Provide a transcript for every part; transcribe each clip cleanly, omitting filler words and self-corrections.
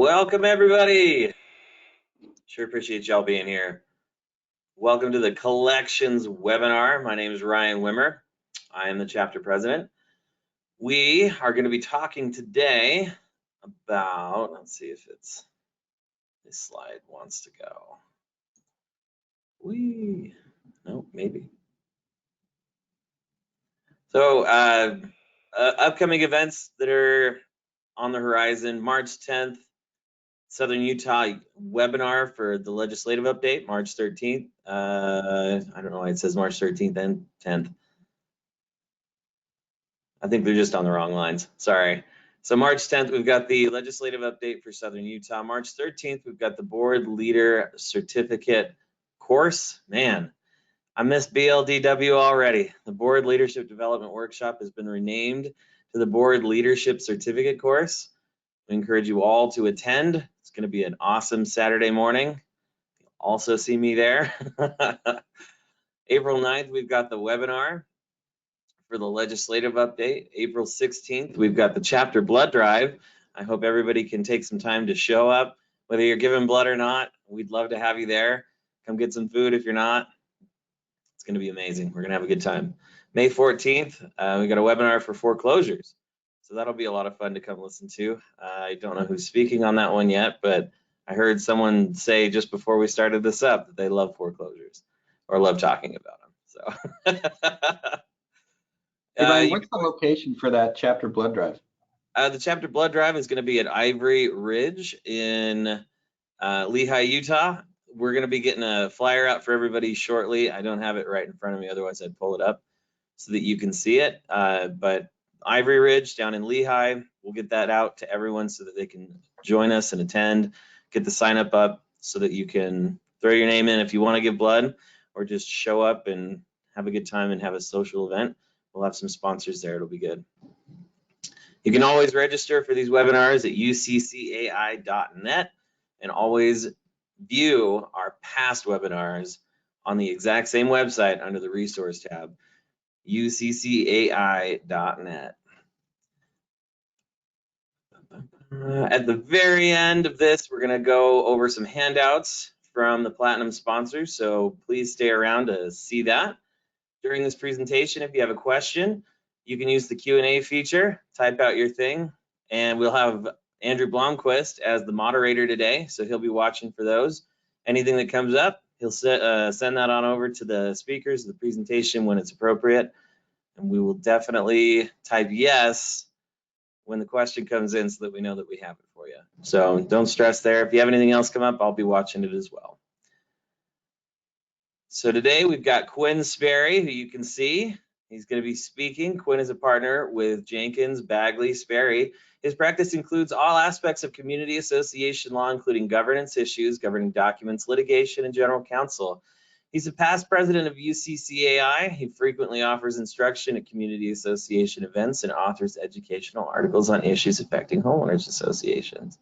Welcome everybody. Sure appreciate y'all being here. Welcome to the collections webinar. My name is Ryan Wimmer. I am the chapter president. We are going to be talking today about, let's see if this slide wants to go. No, maybe. So upcoming events that are on the horizon: March 10th, Southern Utah webinar for the legislative update, March 13th. I don't know why it says March 13th and 10th. I think they're just on the wrong lines. Sorry. So March 10th, we've got the legislative update for Southern Utah. March 13th, we've got the board leader certificate course. Man, I miss BLDW already. The board leadership development workshop has been renamed to the board leadership certificate course. We encourage you all to attend. It's going to be an awesome Saturday morning. You'll also see me there. April 9th, we've got the webinar for the legislative update. April 16th, we've got the chapter blood drive. I hope everybody can take some time to show up, whether you're giving blood or not. We'd love to have you there. Come get some food if you're not. It's going to be amazing. We're going to have a good time. May 14th, we got a webinar for foreclosures. So that'll be a lot of fun to come listen to. I don't know who's speaking on that one yet, but I heard someone say just before we started this up that they love foreclosures or love talking about them. So. Hey Ryan, what's the location for that chapter blood drive? The chapter blood drive is going to be at Ivory Ridge in Lehi, Utah. We're going to be getting a flyer out for everybody shortly. I don't have it right in front of me, otherwise I'd pull it up so that you can see it. But Ivory Ridge down in Lehi, we'll get that out to everyone so that they can join us and attend, get the sign up so that you can throw your name in if you want to give blood, or just show up and have a good time and have a social event. We'll have some sponsors there. It'll be good. You can always register for these webinars at uccai.net and always view our past webinars on the exact same website under the resource tab, uccai.net. At the very end of this, we're going to go over some handouts from the Platinum sponsors, so please stay around to see that. During this presentation, if you have a question, you can use the Q&A feature, type out your thing, and we'll have Andrew Blomquist as the moderator today, so he'll be watching for those. Anything that comes up, he'll send that on over to the speakers of the presentation when it's appropriate, and we will definitely type yes when the question comes in so that we know that we have it for you. So don't stress there. If you have anything else come up, I'll be watching it as well. So today we've got Quinn Sperry, who you can see. He's going to be speaking. Quinn is a partner with Jenkins, Bagley, Sperry. His practice includes all aspects of community association law, including governance issues, governing documents, litigation, and general counsel. He's a past president of UCCAI. He frequently offers instruction at community association events and authors educational articles on issues affecting homeowners associations.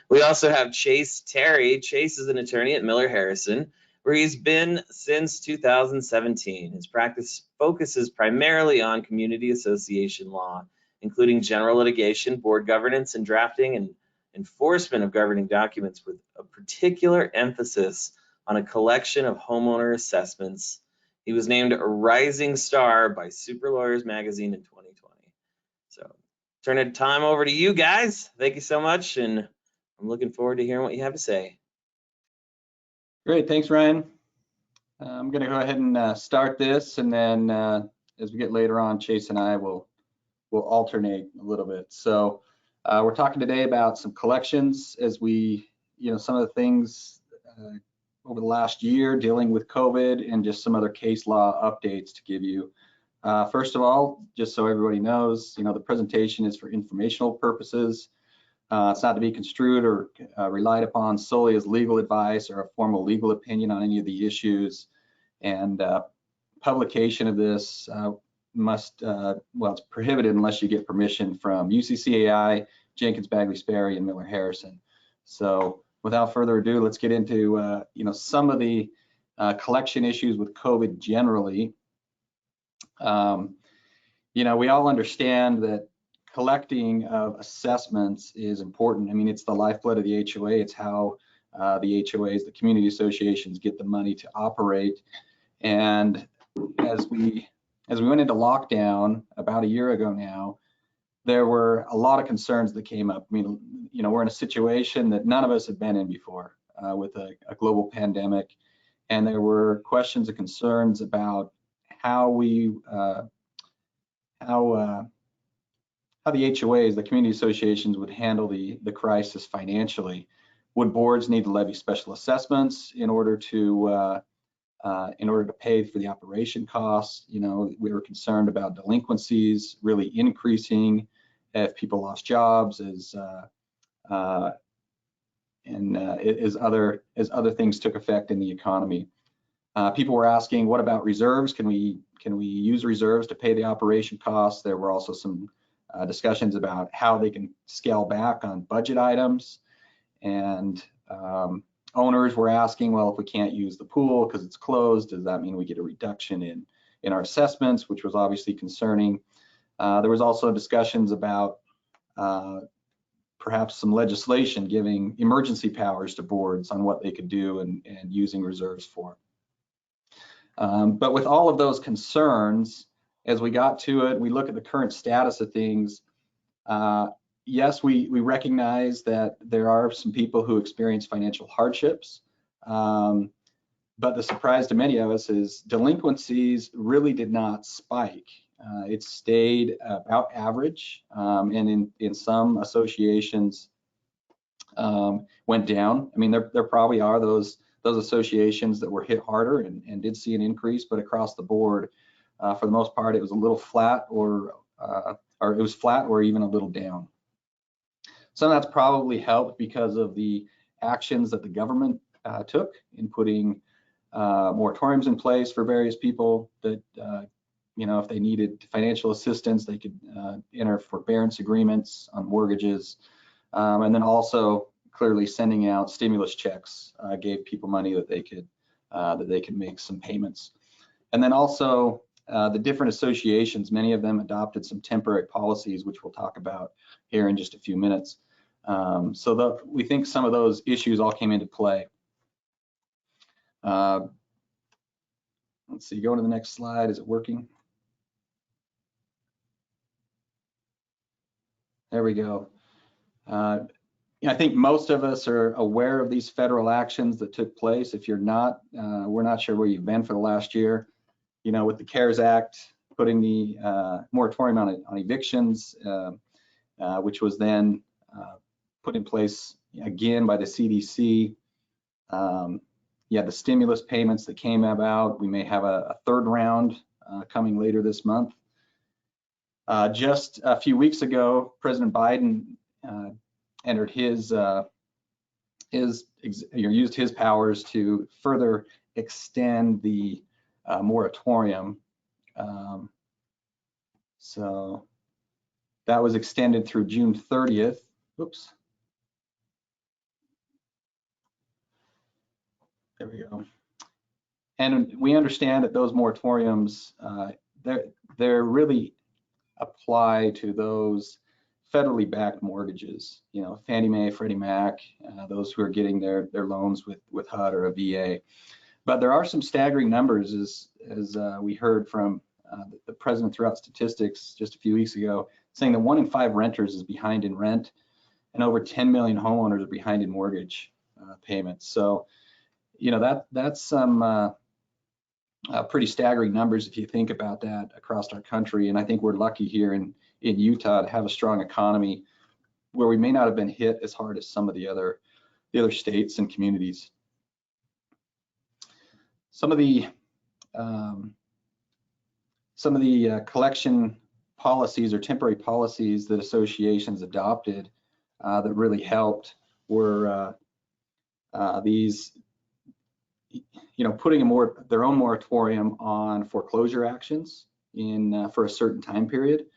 We also have Chase Terry. Chase is an attorney at Miller Harrison, where he's been since 2017. His practice focuses primarily on community association law, including general litigation, board governance, and drafting and enforcement of governing documents, with a particular emphasis on a collection of homeowner assessments. He was named a Rising Star by Super Lawyers Magazine in 2020. So turn the time over to you guys. Thank you so much, and I'm looking forward to hearing what you have to say. Great, thanks Ryan. I'm going to go ahead and start this, and then as we get later on, Chase and I will alternate a little bit. So we're talking today about some collections, as we, some of the things over the last year dealing with COVID, and just some other case law updates to give you. First of all, just so everybody knows, the presentation is for informational purposes. It's not to be construed or relied upon solely as legal advice or a formal legal opinion on any of the issues. And publication of this it's prohibited unless you get permission from UCCAI, Jenkins, Bagley, Sperry, and Miller Harrison. So without further ado, let's get into some of the collection issues with COVID generally. We all understand that collecting of assessments is important. I mean, it's the lifeblood of the HOA. It's how the HOAs, the community associations, get the money to operate. And as we went into lockdown about a year ago now, there were a lot of concerns that came up. I mean, you know, we're in a situation that none of us have been in before with a global pandemic, and there were questions and concerns about how the HOAs, the community associations, would handle the crisis financially. Would boards need to levy special assessments in order to pay for the operation costs? You know, we were concerned about delinquencies really increasing if people lost jobs, as other things took effect in the economy. People were asking, what about reserves? Can we use reserves to pay the operation costs? There were also some discussions about how they can scale back on budget items. And owners were asking, well, if we can't use the pool because it's closed, does that mean we get a reduction in our assessments, which was obviously concerning. There was also discussions about perhaps some legislation giving emergency powers to boards on what they could do and using reserves for. But with all of those concerns, as we got to it, we look at the current status of things. Yes, we recognize that there are some people who experience financial hardships, but the surprise to many of us is delinquencies really did not spike. It stayed about average, and in some associations went down. I mean, there probably are those associations that were hit harder and did see an increase, but across the board, for the most part, it was a little flat, or it was flat or even a little down. Some of that's probably helped because of the actions that the government took in putting moratoriums in place for various people that, you know, if they needed financial assistance, they could enter forbearance agreements on mortgages. And then also clearly sending out stimulus checks gave people money that they could make some payments. And then also the different associations, many of them adopted some temporary policies, which we'll talk about here in just a few minutes. So we think some of those issues all came into play. Let's see, go to the next slide. Is it working? There we go. I think most of us are aware of these federal actions that took place. If you're not, we're not sure where you've been for the last year. You know, with the CARES Act, putting the moratorium on evictions, which was then put in place again by the CDC. Yeah, the stimulus payments that came about. We may have a third round coming later this month. Just a few weeks ago, President Biden entered used his powers to further extend the moratorium. So that was extended through June 30th. Oops. There we go. And we understand that those moratoriums, they're really apply to those federally backed mortgages, you know, Fannie Mae, Freddie Mac, those who are getting their loans with HUD or a VA. But there are some staggering numbers, as we heard from the president threw out statistics just a few weeks ago, saying that 1 in 5 renters is behind in rent, and over 10 million homeowners are behind in mortgage payments. So, you know, that's some pretty staggering numbers if you think about that across our country. And I think we're lucky here in Utah to have a strong economy where we may not have been hit as hard as some of the other states and communities. Some of the collection policies or temporary policies that associations adopted that really helped were these, you know, putting their own moratorium on foreclosure actions for a certain time period.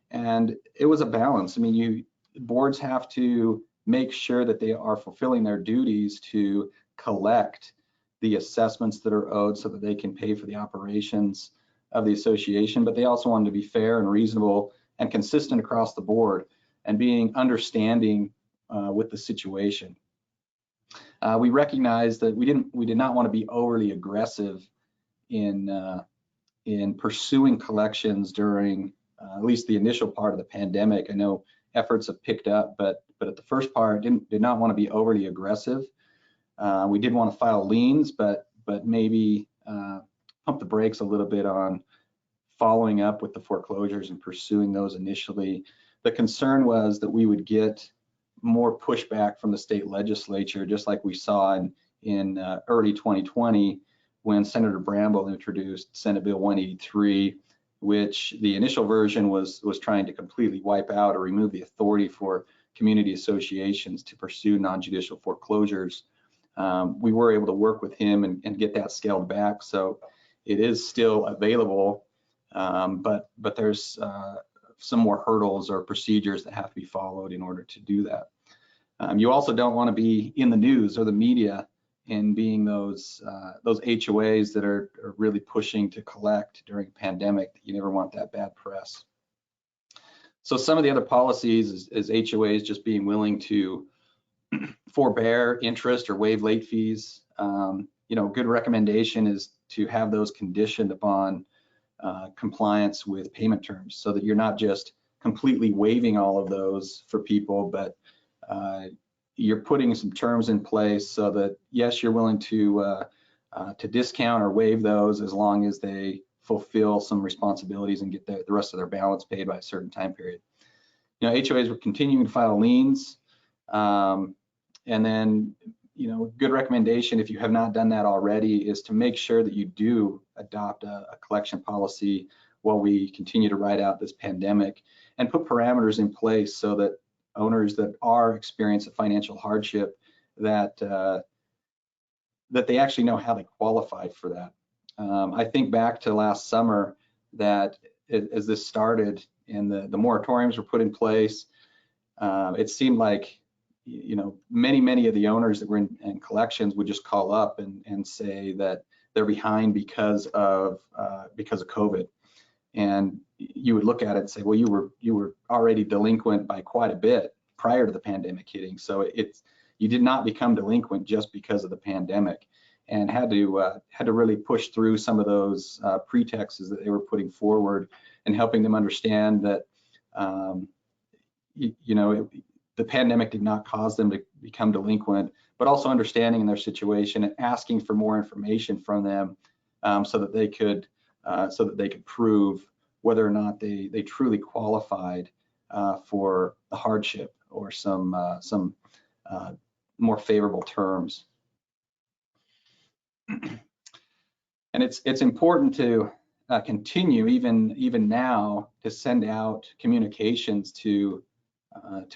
And it was a balance. I mean, boards have to make sure that they are fulfilling their duties to collect the assessments that are owed so that they can pay for the operations of the association, but they also wanted to be fair and reasonable and consistent across the board, and being understanding with the situation. We recognized that we did not want to be overly aggressive in pursuing collections during at least the initial part of the pandemic. I know efforts have picked up, but at the first part, did not want to be overly aggressive. We did want to file liens, but maybe pump the brakes a little bit on following up with the foreclosures and pursuing those initially. The concern was that we would get more pushback from the state legislature, just like we saw in early 2020 when Senator Bramble introduced Senate Bill 183, which the initial version was trying to completely wipe out or remove the authority for community associations to pursue non-judicial foreclosures. We were able to work with him and get that scaled back, so it is still available, but there's some more hurdles or procedures that have to be followed in order to do that. You also don't want to be in the news or the media and being those HOAs that are really pushing to collect during a pandemic. You never want that bad press. So some of the other policies is HOAs just being willing to forbear interest or waive late fees. Good recommendation is to have those conditioned upon compliance with payment terms, so that you're not just completely waiving all of those for people, but you're putting some terms in place so that, yes, you're willing to discount or waive those as long as they fulfill some responsibilities and get the rest of their balance paid by a certain time period. HOAs were continuing to file liens, and then good recommendation, if you have not done that already, is to make sure that you do adopt a collection policy while we continue to ride out this pandemic, and put parameters in place so that owners that are experiencing financial hardship, that they actually know how they qualify for that. I think back to last summer, that as this started and the moratoriums were put in place, it seemed like many of the owners that were in collections would just call up and say that they're behind because of COVID. And you would look at it and say, well, you were already delinquent by quite a bit prior to the pandemic hitting. So you did not become delinquent just because of the pandemic, and had to really push through some of those pretexts that they were putting forward, and helping them understand that the pandemic did not cause them to become delinquent, but also understanding their situation and asking for more information from them, so that they could prove whether or not they truly qualified for the hardship or some more favorable terms. And it's important to continue even now to send out communications to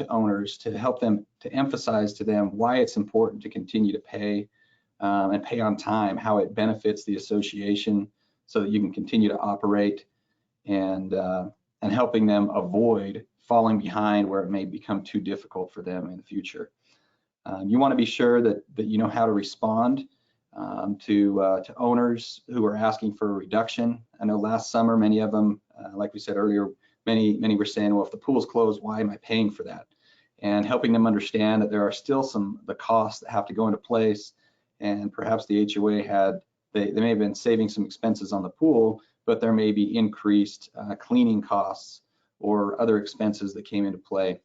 owners, to help them, to emphasize to them why it's important to continue to pay and pay on time, how it benefits the association, so that you can continue to operate, and helping them avoid falling behind where it may become too difficult for them in the future. You want to be sure that you know how to respond to owners who are asking for a reduction. I know last summer, many of them, like we said earlier, many were saying, well, if the pool's closed, why am I paying for that? And helping them understand that there are still the costs that have to go into place, and perhaps the HOA they may have been saving some expenses on the pool, but there may be increased cleaning costs or other expenses that came into play.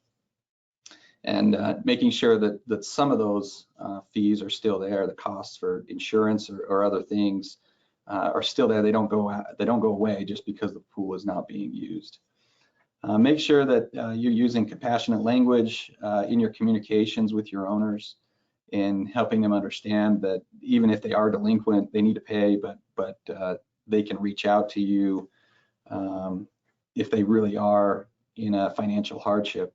And making sure that some of those fees are still there, the costs for insurance or other things are still there. They don't go away just because the pool is not being used. Make sure that you're using compassionate language in your communications with your owners, in helping them understand that even if they are delinquent, they need to pay, but they can reach out to you if they really are in a financial hardship.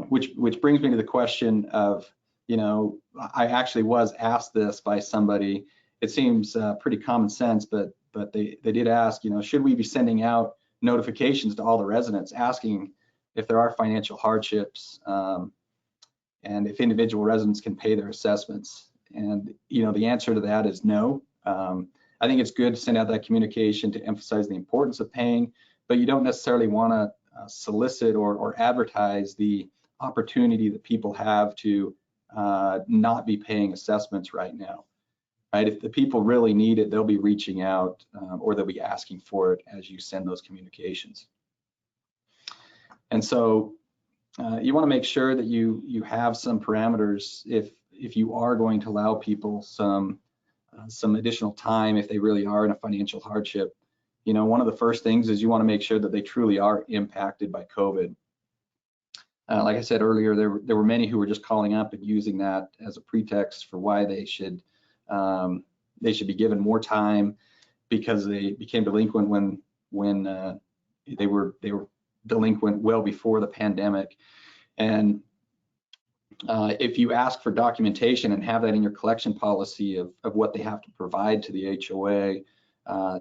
Which brings me to the question of, I actually was asked this by somebody. It seems pretty common sense, but they did ask, should we be sending out notifications to all the residents asking if there are financial hardships, and if individual residents can pay their assessments? And the answer to that is no. I think it's good to send out that communication to emphasize the importance of paying, but you don't necessarily want to solicit or advertise the opportunity that people have to not be paying assessments right now. Right? If the people really need it, they'll be reaching out or they'll be asking for it as you send those communications. And so you want to make sure that you have some parameters if you are going to allow people some additional time if they really are in a financial hardship. You know, one of the first things is you want to make sure that they truly are impacted by COVID. Like I said earlier, there were many who were just calling up and using that as a pretext for why they should be given more time because they became delinquent when they were delinquent well before the pandemic. And if you ask for documentation and have that in your collection policy of what they have to provide to the HOA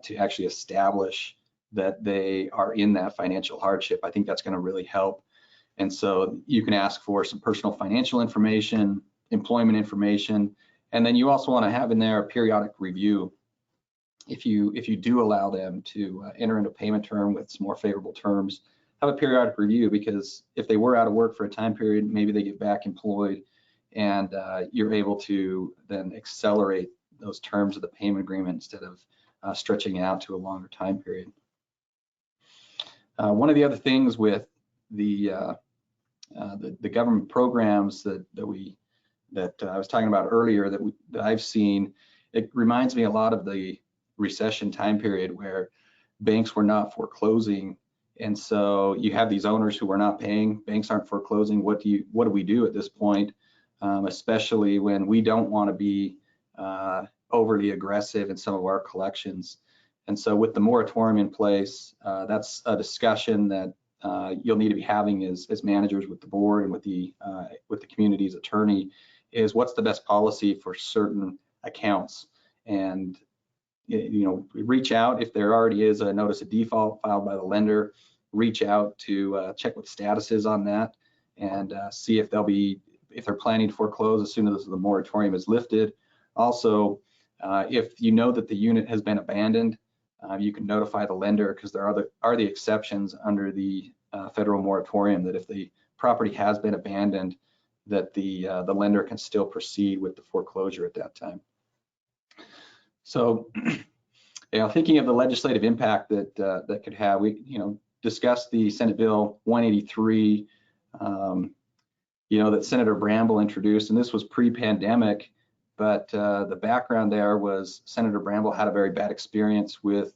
to actually establish that they are in that financial hardship, I think that's going to really help. And so you can ask for some personal financial information, employment information, and then you also want to have in there a periodic review. If you do allow them to enter into a payment term with some more favorable terms, have a periodic review, because if they were out of work for a time period, maybe they get back employed, and you're able to then accelerate those terms of the payment agreement instead of stretching out to a longer time period. One of the other things with the government programs that I was talking about earlier that I've seen, it reminds me a lot of the recession time period where banks were not foreclosing. And so you have these owners who are not paying, banks aren't foreclosing. What do we do at this point? Especially when we don't want to be overly aggressive in some of our collections. And so with the moratorium in place, that's a discussion that you'll need to be having as managers with the board and with the community's attorney, is what's the best policy for certain accounts. And you know, reach out if there already is a notice of default filed by the lender. Reach out to check what the status is on that, and see if they're planning to foreclose as soon as the moratorium is lifted. Also, if you know that the unit has been abandoned, you can notify the lender, because there are the exceptions under the federal moratorium that if the property has been abandoned, that the lender can still proceed with the foreclosure at that time. So, you know, thinking of the legislative impact that could have, we discussed the Senate Bill 183, that Senator Bramble introduced, and this was pre-pandemic. But the background there was Senator Bramble had a very bad experience with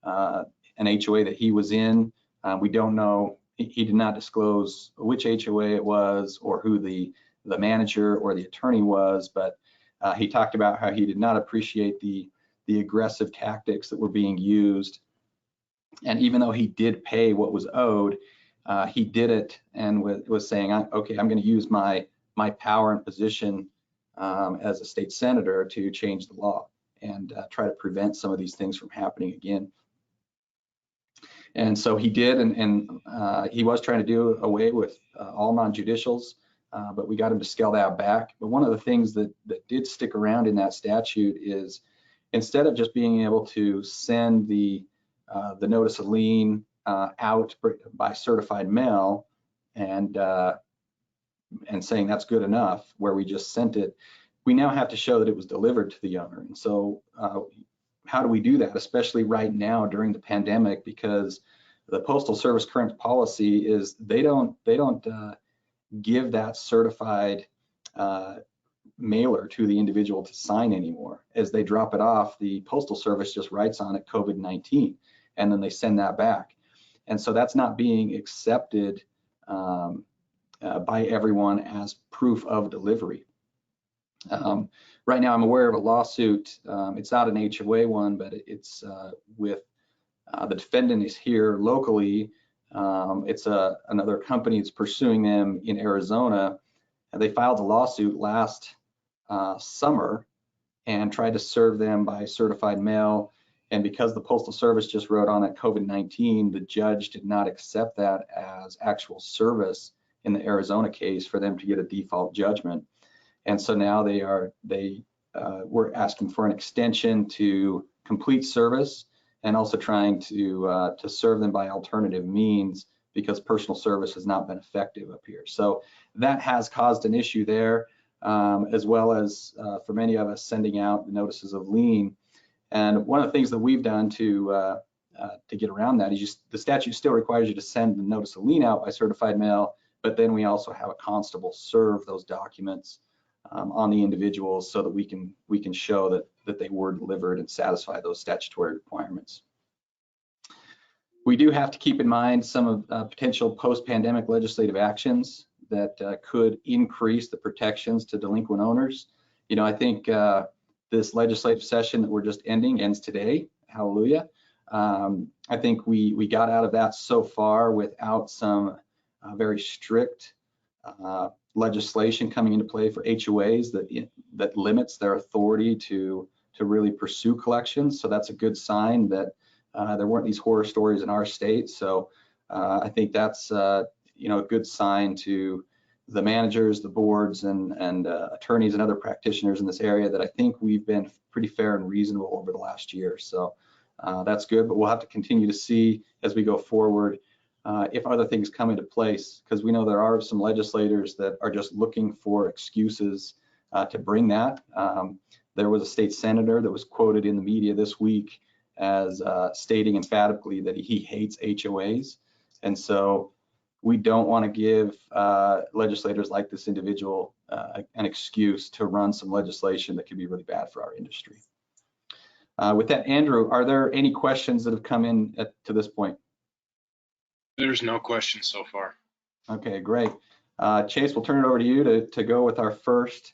an HOA that he was in. We don't know, he did not disclose which HOA it was or who the manager or the attorney was, but he talked about how he did not appreciate the aggressive tactics that were being used. And even though he did pay what was owed, he did it and was saying, okay, I'm going to use my power and position as a state senator to change the law and try to prevent some of these things from happening again. And so he did, and he was trying to do away with all non-judicials, but we got him to scale that back. But one of the things that did stick around in that statute is, instead of just being able to send the notice of lien out by certified mail and saying that's good enough, where we just sent it, we now have to show that it was delivered to the owner. And so how do we do that, especially right now during the pandemic? Because the Postal Service current policy is they don't give that certified mailer to the individual to sign anymore. As they drop it off, the Postal Service just writes on it COVID-19, and then they send that back. And so that's not being accepted by everyone as proof of delivery. Right now, I'm aware of a lawsuit. It's not an HOA one, but it's with the defendant is here locally. It's another company that's pursuing them in Arizona. And they filed a lawsuit last summer and tried to serve them by certified mail. And because the Postal Service just wrote on it COVID-19, the judge did not accept that as actual service in the Arizona case for them to get a default judgment. And so now we're asking for an extension to complete service, and also trying to serve them by alternative means, because personal service has not been effective up here. So that has caused an issue there, as well as for many of us sending out notices of lien. And one of the things that we've done to get around that is the statute still requires you to send the notice of lien out by certified mail, but then we also have a constable serve those documents on the individuals so that we can show that they were delivered and satisfy those statutory requirements. We do have to keep in mind some of potential post-pandemic legislative actions that could increase the protections to delinquent owners. You know, I think this legislative session that we're just ending ends today. Hallelujah. I think we got out of that so far without some very strict legislation coming into play for HOAs that limits their authority to really pursue collections. So that's a good sign that there weren't these horror stories in our state. So I think that's you know, a good sign to the managers, the boards, and attorneys and other practitioners in this area that I think we've been pretty fair and reasonable over the last year. So that's good, but we'll have to continue to see as we go forward if other things come into place, because we know there are some legislators that are just looking for excuses to bring that. There was a state senator that was quoted in the media this week as stating emphatically that he hates HOAs. And so we don't want to give legislators like this individual an excuse to run some legislation that could be really bad for our industry. With that, Andrew, are there any questions that have come in to this point? There's no questions so far. Okay, great. Chase, we'll turn it over to you to go with our first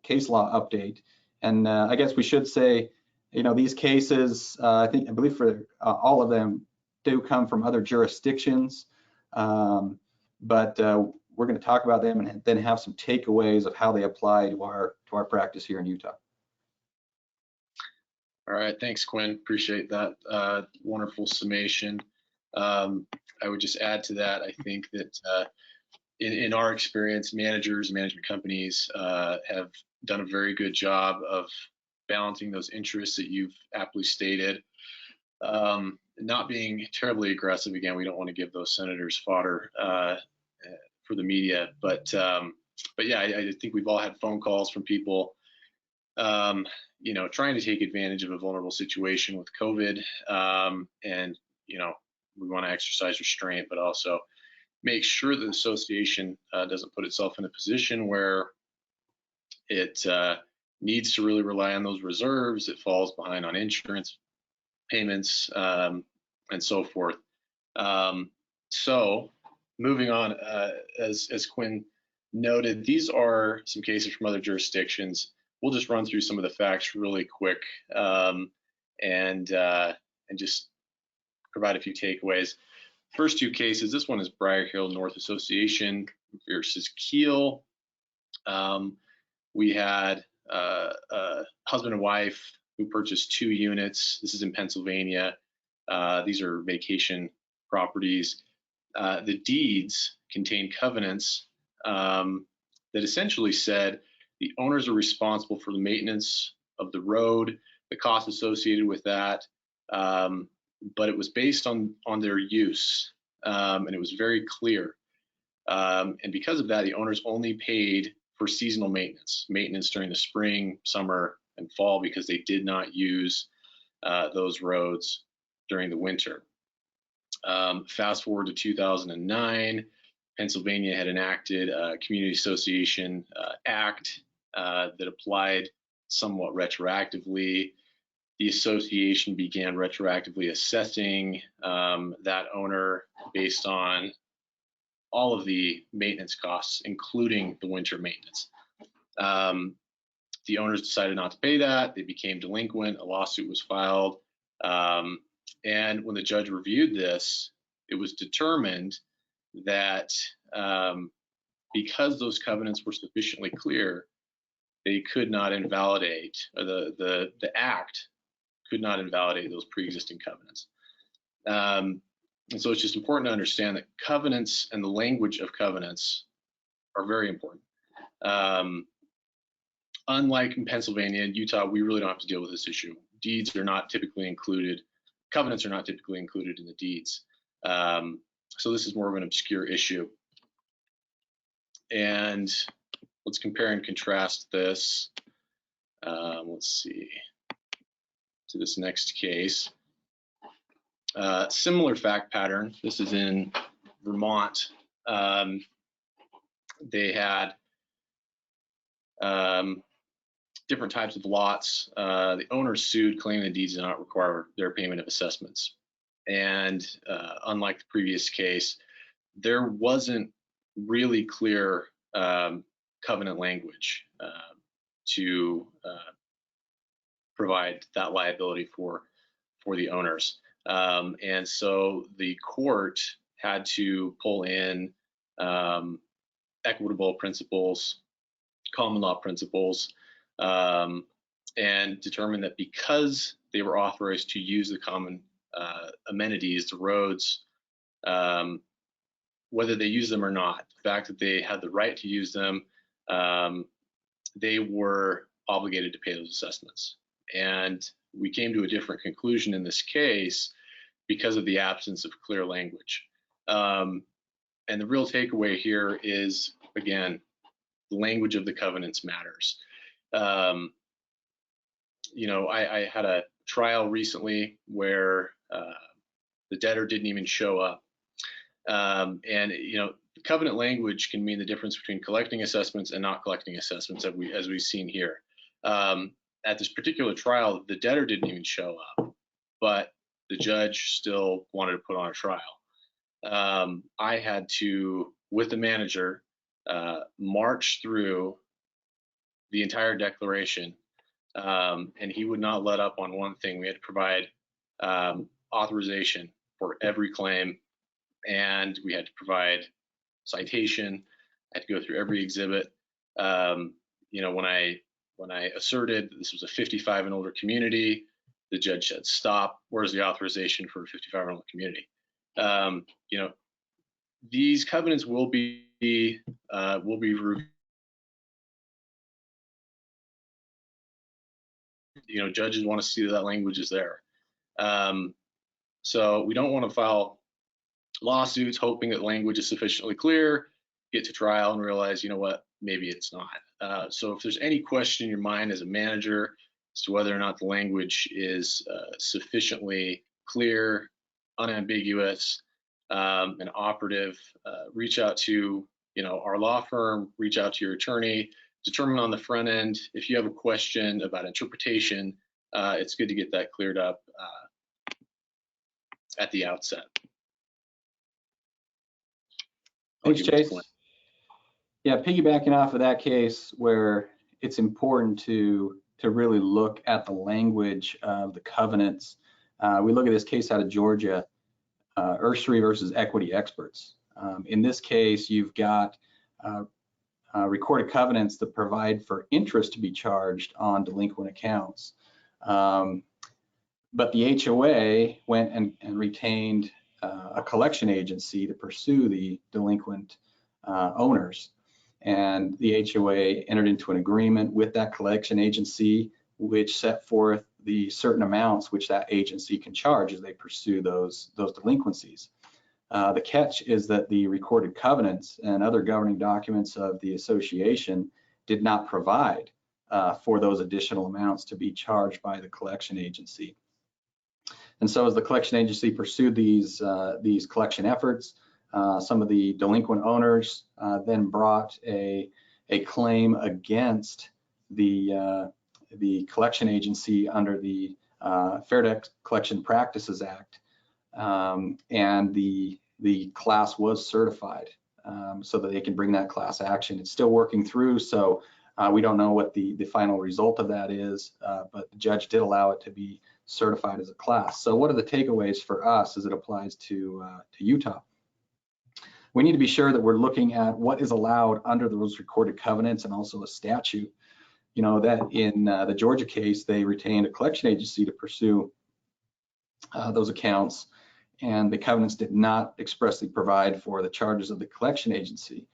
case law update. And I guess we should say, you know, these cases, I believe for all of them do come from other jurisdictions, but we're going to talk about them and then have some takeaways of how they apply to our practice here in Utah. All right, thanks, Quinn. Appreciate that wonderful summation. I would just add to that, I think that in our experience, managers, management companies have done a very good job of balancing those interests that you've aptly stated. Not being terribly aggressive. Again, we don't want to give those senators fodder for the media, but yeah, I think we've all had phone calls from people, you know, trying to take advantage of a vulnerable situation with COVID, and you know, we want to exercise restraint, but also make sure the association doesn't put itself in a position where it needs to really rely on those reserves. It falls behind on insurance payments and so forth. So moving on, as Quinn noted, these are some cases from other jurisdictions. We'll just run through some of the facts really quick and just provide a few takeaways. First two cases, this one is Briar Hill North Association versus Keil. We had a husband and wife who purchased 2 units. This is in Pennsylvania. These are vacation properties. The deeds contain covenants that essentially said the owners are responsible for the maintenance of the road, the costs associated with that, but it was based on their use, and it was very clear. And because of that, the owners only paid for seasonal maintenance during the spring, summer, and fall, because they did not use those roads during the winter. Fast forward to 2009, Pennsylvania had enacted a Community Association Act that applied somewhat retroactively. The association began retroactively assessing that owner based on all of the maintenance costs, including the winter maintenance. The owners decided not to pay that. They became delinquent. A lawsuit was filed. And when the judge reviewed this, it was determined that because those covenants were sufficiently clear, they could not invalidate, or the act could not invalidate those pre-existing covenants. And so it's just important to understand that covenants and the language of covenants are very important. Unlike in Pennsylvania and Utah, we really don't have to deal with this issue. Deeds are not typically included. Covenants are not typically included in the deeds. So this is more of an obscure issue. And let's compare and contrast this. Let's see, to this next case. Similar fact pattern. This is in Vermont. They had different types of lots. The owners sued, claiming the deeds did not require their payment of assessments. And unlike the previous case, there wasn't really clear covenant language to provide that liability for the owners. And so the court had to pull in equitable principles, common law principles, and determine that because they were authorized to use the common amenities, the roads, whether they use them or not, the fact that they had the right to use them, they were obligated to pay those assessments. And we came to a different conclusion in this case because of the absence of clear language. And the real takeaway here is, again, the language of the covenants matters. You know, I had a trial recently where the debtor didn't even show up. And, you know, covenant language can mean the difference between collecting assessments and not collecting assessments, as we've seen here. At this particular trial, the debtor didn't even show up, but the judge still wanted to put on a trial. I had to, with the manager, march through the entire declaration, and he would not let up on one thing. We had to provide authorization for every claim, and we had to provide citation. I had to go through every exhibit. You know, when I asserted this was a 55 and older community, the judge said, "Stop. Where's the authorization for a 55 and older community?" You know, these covenants will be reviewed. You know, judges want to see that language is there. So we don't want to file lawsuits hoping that language is sufficiently clear, get to trial and realize, you know what, maybe it's not. So if there's any question in your mind as a manager as to whether or not the language is sufficiently clear, unambiguous, and operative, reach out to, you know, our law firm, reach out to your attorney, determine on the front end if you have a question about interpretation. It's good to get that cleared up at the outset. Thanks, Chase. Yeah, piggybacking off of that case where it's important to really look at the language of the covenants. We look at this case out of Georgia, Ursary versus Equity Experts. In this case, you've got recorded covenants that provide for interest to be charged on delinquent accounts. But the HOA went and retained a collection agency to pursue the delinquent owners. And the HOA entered into an agreement with that collection agency, which set forth the certain amounts which that agency can charge as they pursue those delinquencies. The catch is that the recorded covenants and other governing documents of the association did not provide for those additional amounts to be charged by the collection agency. And so as the collection agency pursued these collection efforts, some of the delinquent owners then brought a claim against the collection agency under the Fair Debt Collection Practices Act, and the class was certified so that they can bring that class action. It's still working through, so we don't know what the final result of that is, but the judge did allow it to be certified as a class. So what are the takeaways for us as it applies to Utah? We need to be sure that we're looking at what is allowed under those recorded covenants and also a statute. You know, that in the Georgia case, they retained a collection agency to pursue those accounts, and the covenants did not expressly provide for the charges of the collection agency.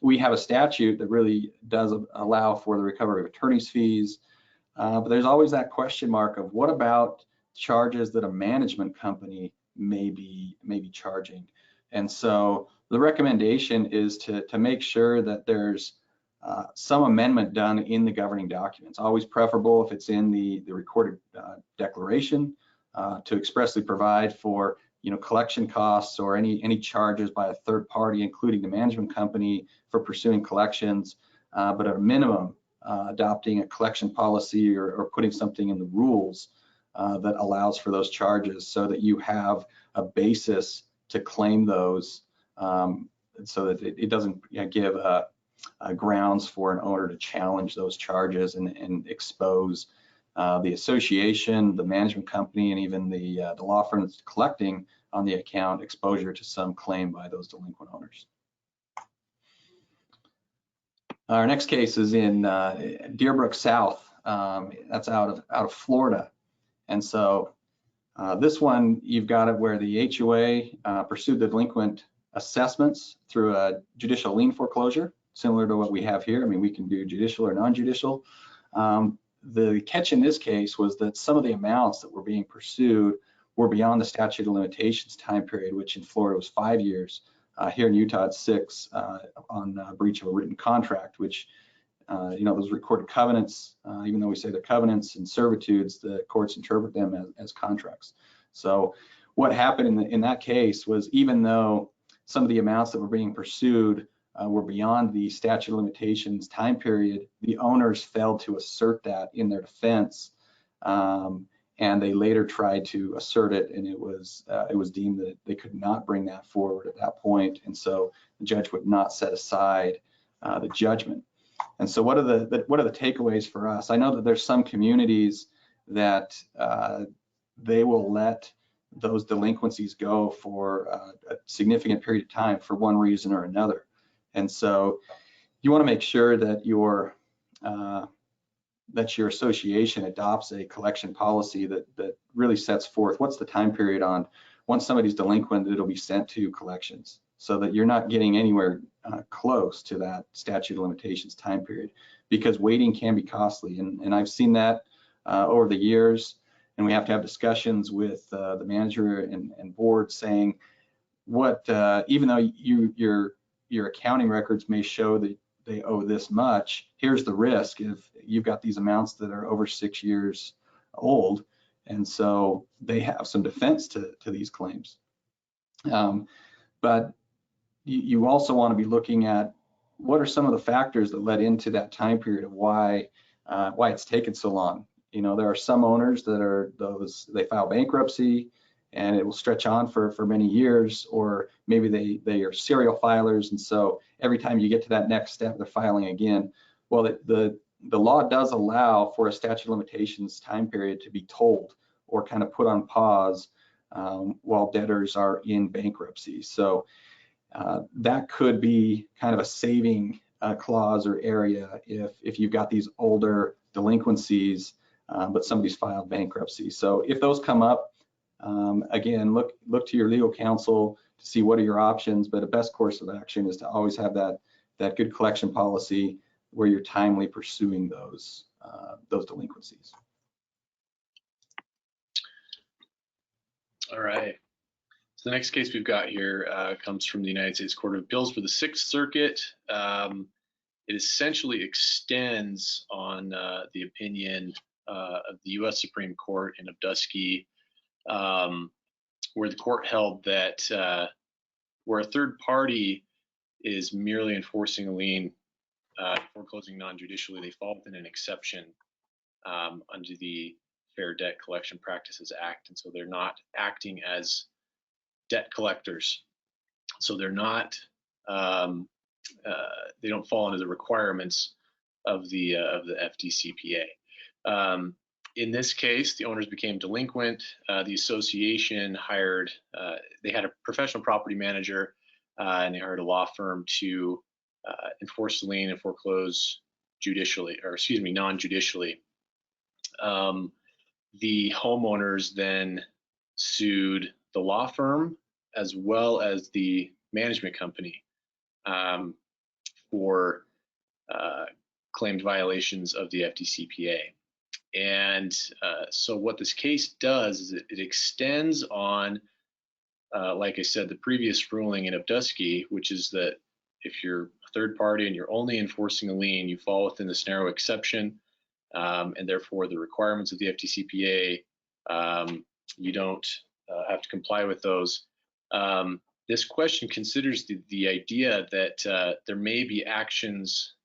We have a statute that really does allow for the recovery of attorney's fees, but there's always that question mark of what about charges that a management company may be charging. And so the recommendation is to make sure that there's some amendment done in the governing documents. Always preferable if it's in the recorded declaration to expressly provide for collection costs or any charges by a third party, including the management company, for pursuing collections, but at a minimum, adopting a collection policy or putting something in the rules that allows for those charges, so that you have a basis to claim those, so that it doesn't give grounds for an owner to challenge those charges and expose the association, the management company, and even the law firm that's collecting on the account exposure to some claim by those delinquent owners. Our next case is in Deerbrook South. That's out of Florida, and so this one, you've got it where the HOA pursued the delinquent assessments through a judicial lien foreclosure, similar to what we have here. I mean, we can do judicial or non-judicial. The catch in this case was that some of the amounts that were being pursued were beyond the statute of limitations time period, which in Florida was 5 years. Here in Utah, it's 6 on breach of a written contract, which, those recorded covenants, even though we say they're covenants and servitudes, the courts interpret them as contracts. So what happened in that case was, even though some of the amounts that were being pursued were beyond the statute of limitations time period, the owners failed to assert that in their defense, and they later tried to assert it, and it was deemed that they could not bring that forward at that point, and so the judge would not set aside the judgment. And so what are the takeaways for us? I know that there's some communities that they will let those delinquencies go for a significant period of time for one reason or another. And so you want to make sure that your association adopts a collection policy that really sets forth what's the time period on once somebody's delinquent, it'll be sent to collections, so that you're not getting anywhere close to that statute of limitations time period, because waiting can be costly. And I've seen that over the years, and we have to have discussions with the manager and board saying, even though your accounting records may show that they owe this much, here's the risk if you've got these amounts that are over 6 years old, and so they have some defense to these claims. But you also want to be looking at what are some of the factors that led into that time period of why it's taken so long. There are some owners that they file bankruptcy and it will stretch on for many years, or maybe they are serial filers, and so every time you get to that next step, they're filing again. Well, the law does allow for a statute of limitations time period to be told or kind of put on pause while debtors are in bankruptcy. So that could be kind of a saving clause or area if you've got these older delinquencies, but somebody's filed bankruptcy. So if those come up, again, look to your legal counsel to see what are your options, but a best course of action is to always have that good collection policy where you're timely pursuing those delinquencies. All right. So the next case we've got here comes from the United States Court of Appeals for the Sixth Circuit. It essentially extends on the opinion of the U.S. Supreme Court in Obdusky, where the court held that where a third party is merely enforcing a lien foreclosing non-judicially, they fall within an exception under the Fair Debt Collection Practices Act, and so they're not acting as debt collectors. So they're not, they don't fall under the requirements of the FDCPA. In this case, the owners became delinquent. The association hired, they had a professional property manager, and they hired a law firm to enforce the lien and foreclose judicially, or excuse me, non-judicially. The homeowners then sued the law firm as well as the management company for claimed violations of the FDCPA. And so what this case does is it extends on like I said, the previous ruling in Obdusky, which is that if you're a third party and you're only enforcing a lien, you fall within this narrow exception, and therefore the requirements of the FDCPA, you don't have to comply with those. This question considers the idea that there may be actions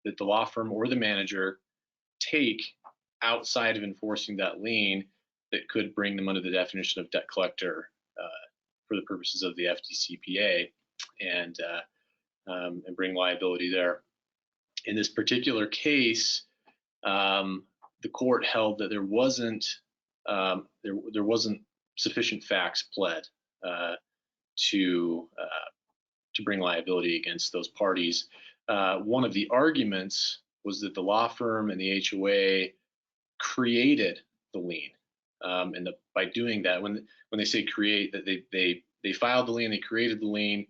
that the law firm or the manager take outside of enforcing that lien that could bring them under the definition of debt collector for the purposes of the FDCPA and bring liability there. In this particular case, the court held that there wasn't sufficient facts pled to bring liability against those parties. One of the arguments was that the law firm and the HOA created the lien, and by doing that, when they say create, that they filed the lien, they created the lien.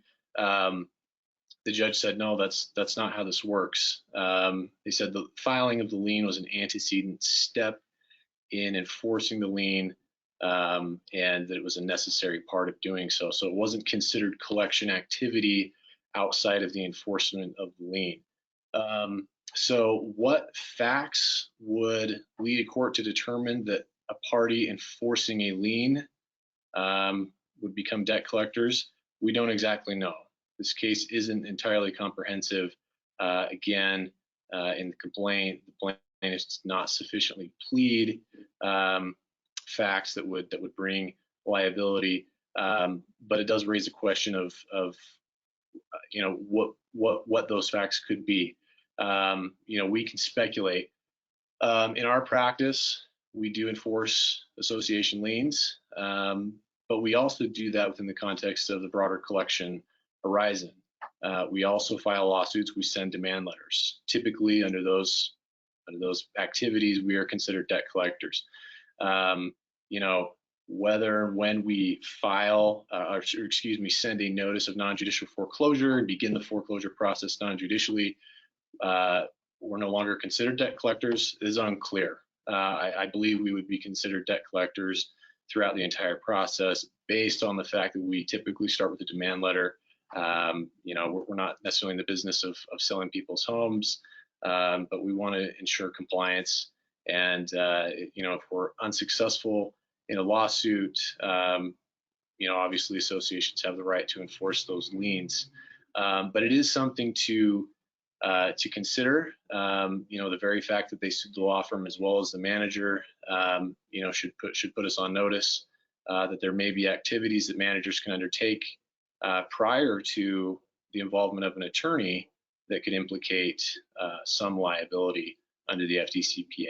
The judge said, no, that's not how this works. They said the filing of the lien was an antecedent step in enforcing the lien, and that it was a necessary part of doing so. So it wasn't considered collection activity outside of the enforcement of the lien. So what facts would lead a court to determine that a party enforcing a lien would become debt collectors? We don't exactly know. This case isn't entirely comprehensive. Again, in the complaint, the plaintiff does not sufficiently plead facts that would bring liability, but it does raise a question of what those facts could be. We can speculate. In our practice, we do enforce association liens, but we also do that within the context of the broader collection horizon. We also file lawsuits. We send demand letters. Typically, under those activities, we are considered debt collectors. Whether when we file, send a notice of non-judicial foreclosure and begin the foreclosure process non-judicially, we're no longer considered debt collectors is unclear. I believe we would be considered debt collectors throughout the entire process based on the fact that we typically start with a demand letter. We're not necessarily in the business of selling people's homes, but we want to ensure compliance. And, if we're unsuccessful in a lawsuit, obviously associations have the right to enforce those liens. But it is something to consider. The very fact that they sued the law firm as well as the manager, should put us on notice that there may be activities that managers can undertake prior to the involvement of an attorney that could implicate some liability under the FDCPA.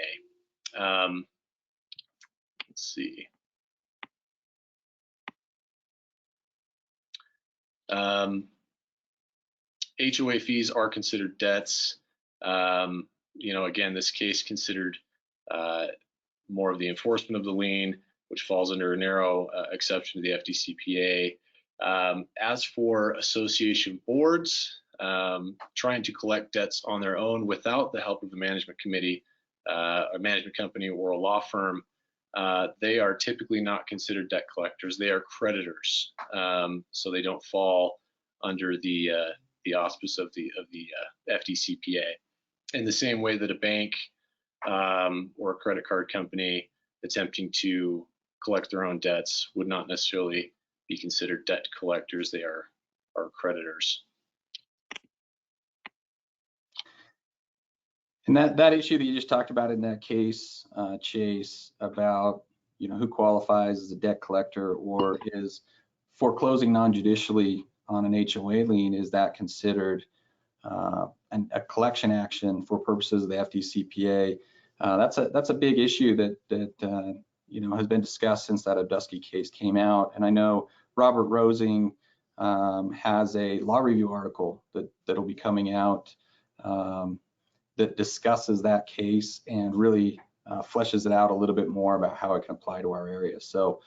Let's see. HOA fees are considered debts. Again, this case considered more of the enforcement of the lien, which falls under a narrow exception to the FDCPA. As for association boards, trying to collect debts on their own without the help of a management committee, a management company, or a law firm, they are typically not considered debt collectors. They are creditors, so they don't fall under the auspice of the FDCPA. In the same way that a bank or a credit card company attempting to collect their own debts would not necessarily be considered debt collectors. They are creditors. And that issue that you just talked about in that case, Chase, about who qualifies as a debt collector or is foreclosing non-judicially on an HOA lien, is that considered a collection action for purposes of the FDCPA? That's a big issue that has been discussed since that Obdusky case came out. And I know Robert Rosing has a law review article that'll be coming out that discusses that case and really fleshes it out a little bit more about how it can apply to our area. So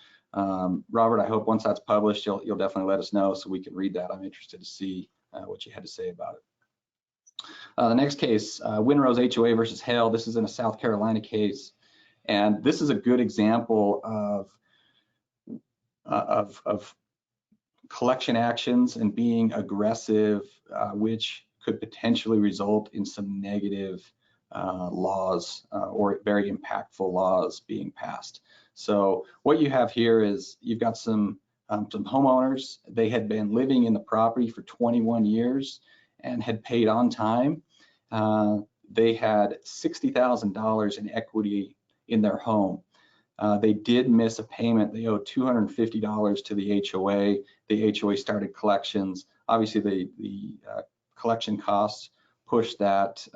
Robert, I hope once that's published, you'll definitely let us know so we can read that. I'm interested to see what you had to say about it. The next case, Winrose HOA versus Hale. This is in a South Carolina case, and this is a good example of collection actions and being aggressive, which could potentially result in some negative laws or very impactful laws being passed. So what you have here is you've got some homeowners. They had been living in the property for 21 years and had paid on time. They had $60,000 in equity in their home. They did miss a payment. They owed $250 to the HOA. The HOA started collections. Obviously, the collection costs pushed that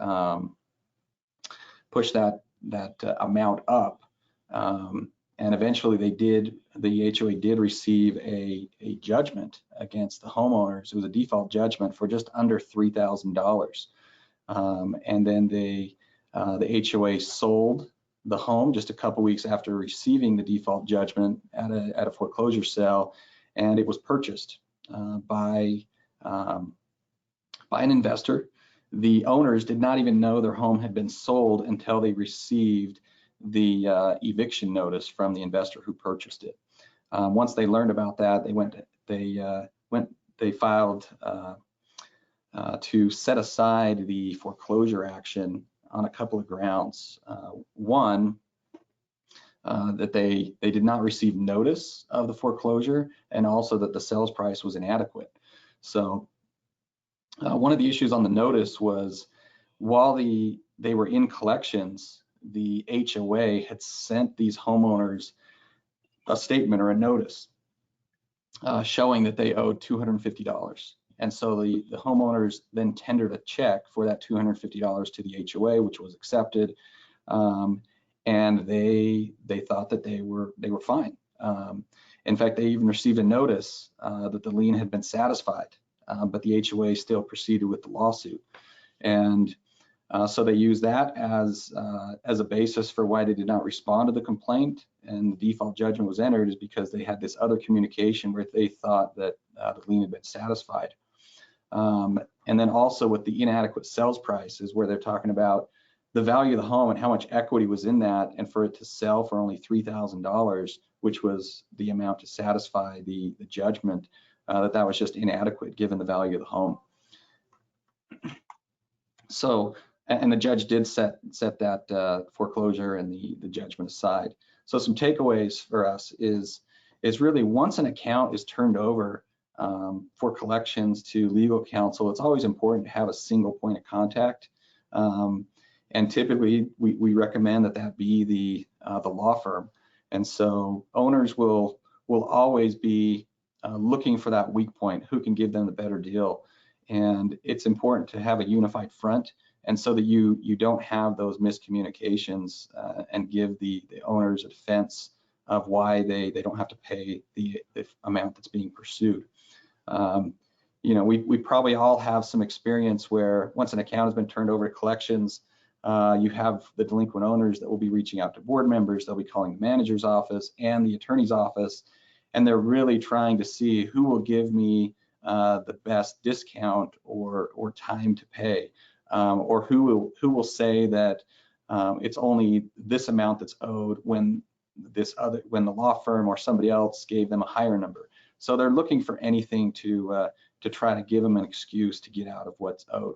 amount up, and eventually the HOA did receive a judgment against the homeowners. It was a default judgment for just under $3,000, and then the HOA sold the home just a couple weeks after receiving the default judgment at a foreclosure sale, and it was purchased by an investor. The owners did not even know their home had been sold until they received the eviction notice from the investor who purchased it. Once they learned about that, they filed to set aside the foreclosure action on a couple of grounds. One, that they did not receive notice of the foreclosure, and also that the sales price was inadequate. So one of the issues on the notice was, while they were in collections, the HOA had sent these homeowners a statement or a notice showing that they owed $250. And so the homeowners then tendered a check for that $250 to the HOA, which was accepted, and they thought that they were fine. In fact, they even received a notice that the lien had been satisfied, but the HOA still proceeded with the lawsuit. And so they used that as a basis for why they did not respond to the complaint, and the default judgment was entered is because they had this other communication where they thought that the lien had been satisfied. And then also with the inadequate sales price is where they're talking about the value of the home and how much equity was in that, and for it to sell for only $3,000, which was the amount to satisfy the judgment, that was just inadequate given the value of the home. So, and the judge did set that foreclosure and the judgment aside. So some takeaways for us is really, once an account is turned over for collections to legal counsel, it's always important to have a single point of contact. And typically we recommend that be the law firm. And so owners will always be looking for that weak point, who can give them the better deal. And it's important to have a unified front, and so that you don't have those miscommunications and give the owners a defense of why they don't have to pay the amount that's being pursued. You know, we probably all have some experience where once an account has been turned over to collections, you have the delinquent owners that will be reaching out to board members. They'll be calling the manager's office and the attorney's office, and they're really trying to see who will give me the best discount or time to pay, or who will say that it's only this amount that's owed when the law firm or somebody else gave them a higher number. So they're looking for anything to try to give them an excuse to get out of what's owed.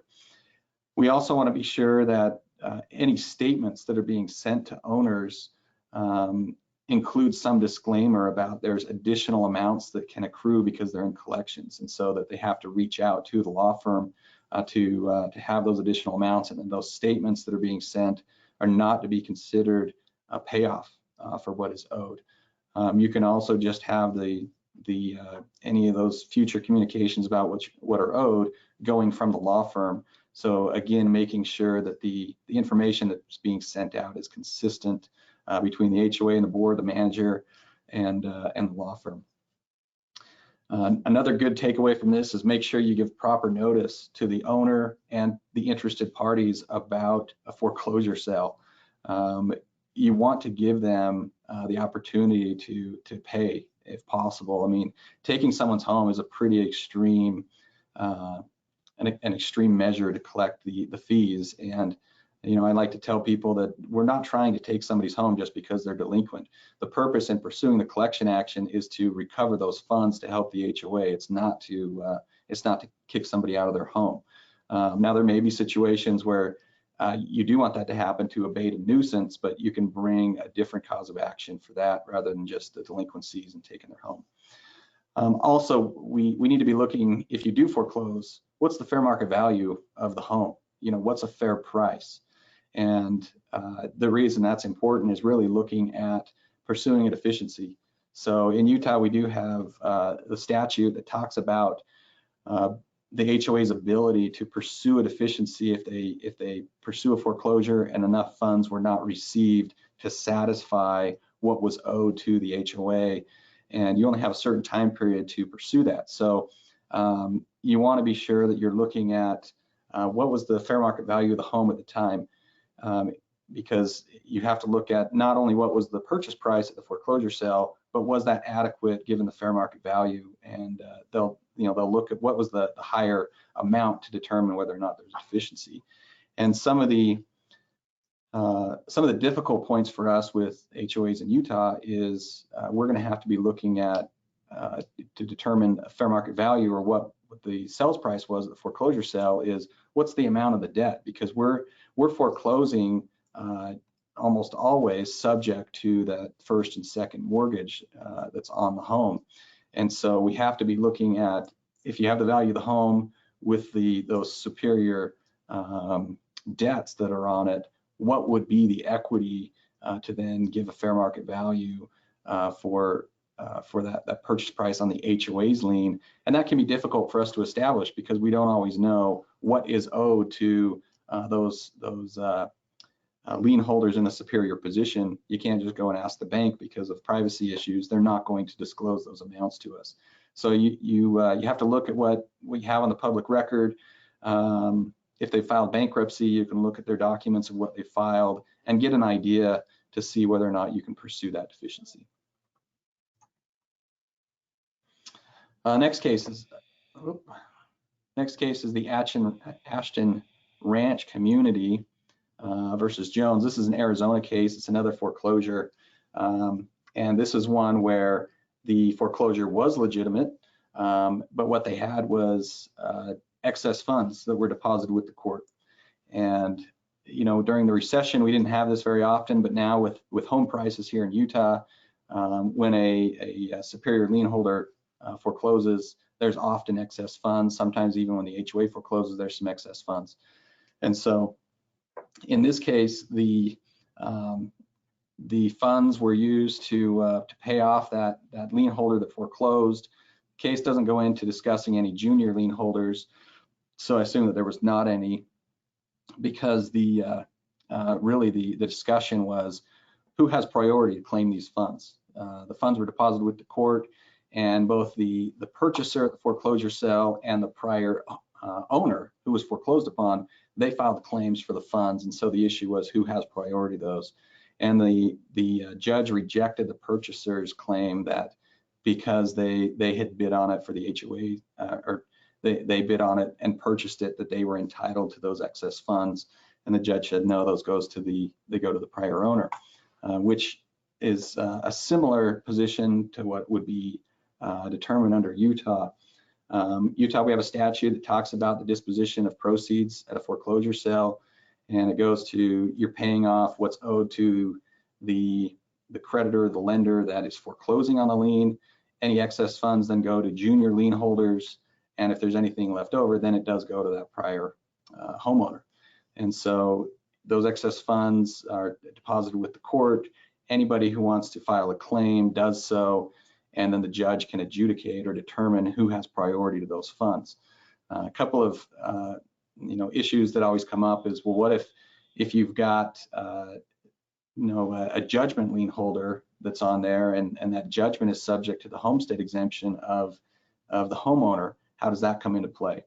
We also want to be sure that any statements that are being sent to owners include some disclaimer about there's additional amounts that can accrue because they're in collections, and so that they have to reach out to the law firm to have those additional amounts, and then those statements that are being sent are not to be considered a payoff for what is owed. You can also just have any of those future communications about what are owed going from the law firm. So again, making sure that the information that's being sent out is consistent between the HOA and the board, the manager, and the law firm. Another good takeaway from this is make sure you give proper notice to the owner and the interested parties about a foreclosure sale. You want to give them the opportunity to pay if possible. I mean, taking someone's home is a pretty extreme, an extreme measure to collect the fees, and You know, I like to tell people that we're not trying to take somebody's home just because they're delinquent. The purpose in pursuing the collection action is to recover those funds to help the HOA. It's not to kick somebody out of their home. Now there may be situations where you do want that to happen to abate a nuisance, but you can bring a different cause of action for that rather than just the delinquencies and taking their home. Also, we need to be looking, if you do foreclose, what's the fair market value of the home? You know, what's a fair price? And the reason that's important is really looking at pursuing a deficiency. So in Utah, we do have the statute that talks about the HOA's ability to pursue a deficiency if they pursue a foreclosure and enough funds were not received to satisfy what was owed to the HOA. And you only have a certain time period to pursue that. So you want to be sure that you're looking at what was the fair market value of the home at the time, because you have to look at not only what was the purchase price at the foreclosure sale, but was that adequate given the fair market value? And they'll look at what was the higher amount to determine whether or not there's a deficiency. And some of the difficult points for us with HOAs in Utah is we're going to have to be looking at to determine a fair market value, or what the sales price was at the foreclosure sale, is what's the amount of the debt, because we're foreclosing almost always subject to that first and second mortgage that's on the home. And so we have to be looking at, if you have the value of the home with those superior debts that are on it, what would be the equity to then give a fair market value for that purchase price on the HOA's lien. And that can be difficult for us to establish because we don't always know what is owed to those lien holders in a superior position. You can't just go and ask the bank because of privacy issues. They're not going to disclose those amounts to us. So you have to look at what we have on the public record. If they filed bankruptcy, you can look at their documents of what they filed and get an idea to see whether or not you can pursue that deficiency. Next case is the Ashton Ranch community versus Jones. This is an Arizona case. It's another foreclosure, and this is one where the foreclosure was legitimate, but what they had was excess funds that were deposited with the court. And you know, during the recession, we didn't have this very often, but now with home prices here in Utah, when a superior lien holder forecloses, there's often excess funds. Sometimes even when the HOA forecloses, there's some excess funds. And so in this case, the funds were used to pay off that lien holder that foreclosed. The case doesn't go into discussing any junior lien holders, so I assume that there was not any, because really the discussion was who has priority to claim these funds. The funds were deposited with the court, and both the purchaser at the foreclosure sale and the prior owner who was foreclosed upon, they filed the claims for the funds. And so the issue was who has priority to those. And the judge rejected the purchaser's claim that because they had bid on it for the HOA, or they bid on it and purchased it, that they were entitled to those excess funds. And the judge said, no, those go to the prior owner, which is a similar position to what would be determined under Utah. Utah, we have a statute that talks about the disposition of proceeds at a foreclosure sale, and it goes to you're paying off what's owed to the creditor, the lender that is foreclosing on the lien. Any excess funds then go to junior lien holders, and if there's anything left over, then it does go to that prior homeowner. And so those excess funds are deposited with the court. Anybody who wants to file a claim does so, and then the judge can adjudicate or determine who has priority to those funds. A couple of issues that always come up is, well, what if you've got a judgment lien holder that's on there, and that judgment is subject to the homestead exemption of the homeowner? How does that come into play?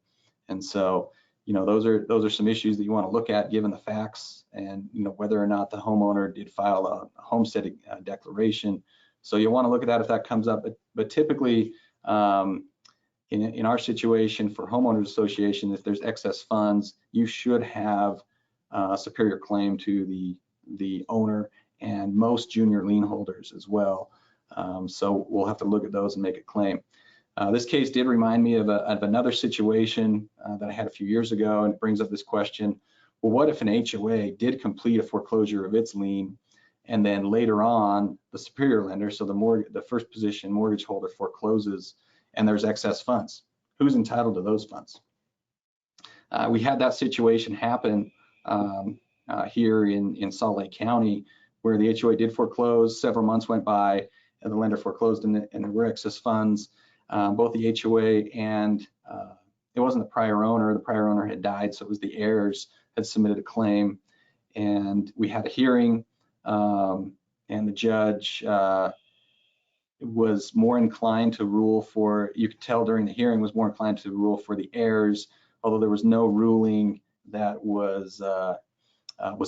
And so, those are some issues that you want to look at given the facts, and whether or not the homeowner did file a homestead declaration. So you want to look at that if that comes up. But typically, in our situation for homeowners association, if there's excess funds, you should have superior claim to the owner and most junior lien holders as well. So we'll have to look at those and make a claim. This case did remind me of another situation that I had a few years ago, and it brings up this question: well, what if an HOA did complete a foreclosure of its lien, and then later on the superior lender, so the first position mortgage holder, forecloses and there's excess funds? Who's entitled to those funds? We had that situation happen here in Salt Lake County, where the HOA did foreclose. Several months went by and the lender foreclosed, and there were excess funds. Both the HOA and it wasn't the prior owner. The prior owner had died, so it was the heirs had submitted a claim, and we had a hearing, and the judge was more inclined to rule for, you could tell during the hearing, was more inclined to rule for the heirs, although there was no ruling that was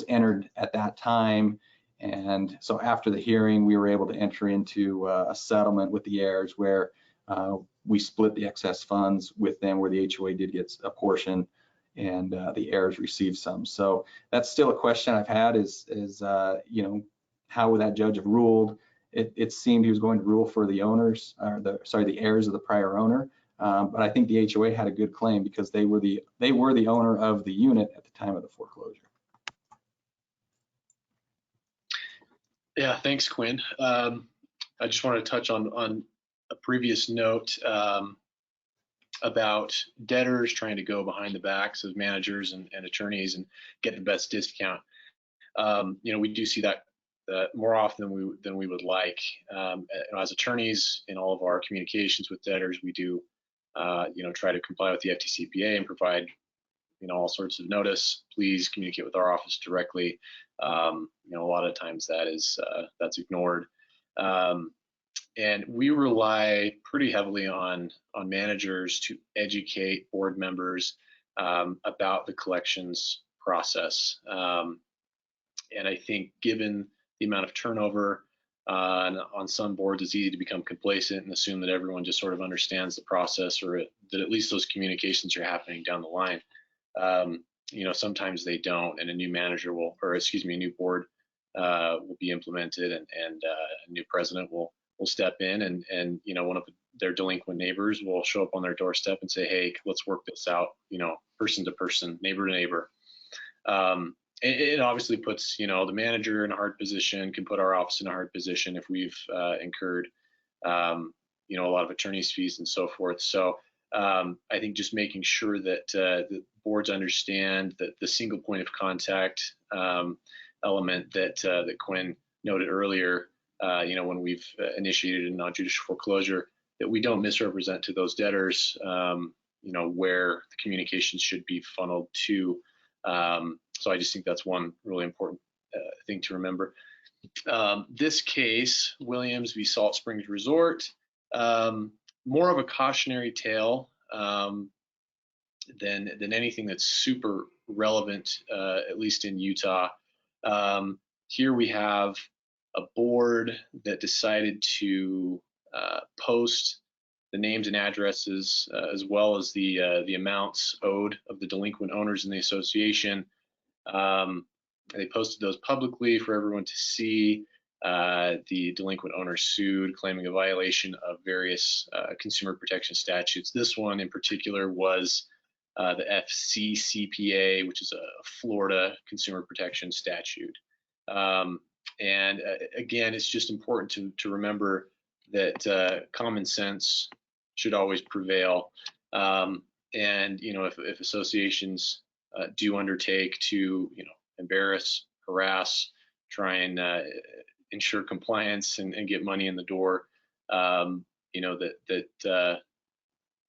entered at that time. And so after the hearing, we were able to enter into a settlement with the heirs where we split the excess funds with them, where the HOA did get a portion and the heirs received some. So that's still a question I've had is you know, how would that judge have ruled? It seemed he was going to rule for the owners, or the heirs of the prior owner. But I think the HOA had a good claim because they were the owner of the unit at the time of the foreclosure. Yeah, thanks, Quinn. I just want to touch on a previous note about debtors trying to go behind the backs of managers and attorneys and get the best discount. You know, we do see that more often than we would like. As attorneys, in all of our communications with debtors, we do you know, try to comply with the FTCPA and provide, you know, all sorts of notice. Please communicate with our office directly. You know, a lot of times that's ignored. And we rely pretty heavily on managers to educate board members about the collections process. And I think given the amount of turnover on some boards, it's easy to become complacent and assume that everyone just sort of understands the process, or that at least those communications are happening down the line. You know, sometimes they don't, and a new manager will, or excuse me, a new board will be implemented, and a new president will step in, and you know, one of their delinquent neighbors will show up on their doorstep and say, hey, let's work this out, you know, person to person, neighbor to neighbor. It obviously puts, you know, the manager in a hard position, can put our office in a hard position if we've incurred, you know, a lot of attorney's fees and so forth. So I think just making sure that the boards understand that the single point of contact element that Quinn noted earlier, you know, when we've initiated a non-judicial foreclosure, that we don't misrepresent to those debtors, you know, where the communications should be funneled to. So I just think that's one really important thing to remember. This case, Williams v. Salt Springs Resort, more of a cautionary tale than anything that's super relevant, at least in Utah. Here we have a board that decided to post the names and addresses as well as the amounts owed of the delinquent owners in the association. They posted those publicly for everyone to see. The delinquent owner sued, claiming a violation of various consumer protection statutes. This one in particular was the FCCPA, which is a Florida consumer protection statute. And again, it's just important to remember that common sense should always prevail. And you know, if associations do undertake to, you know, embarrass, harass, try and ensure compliance and get money in the door, you know, that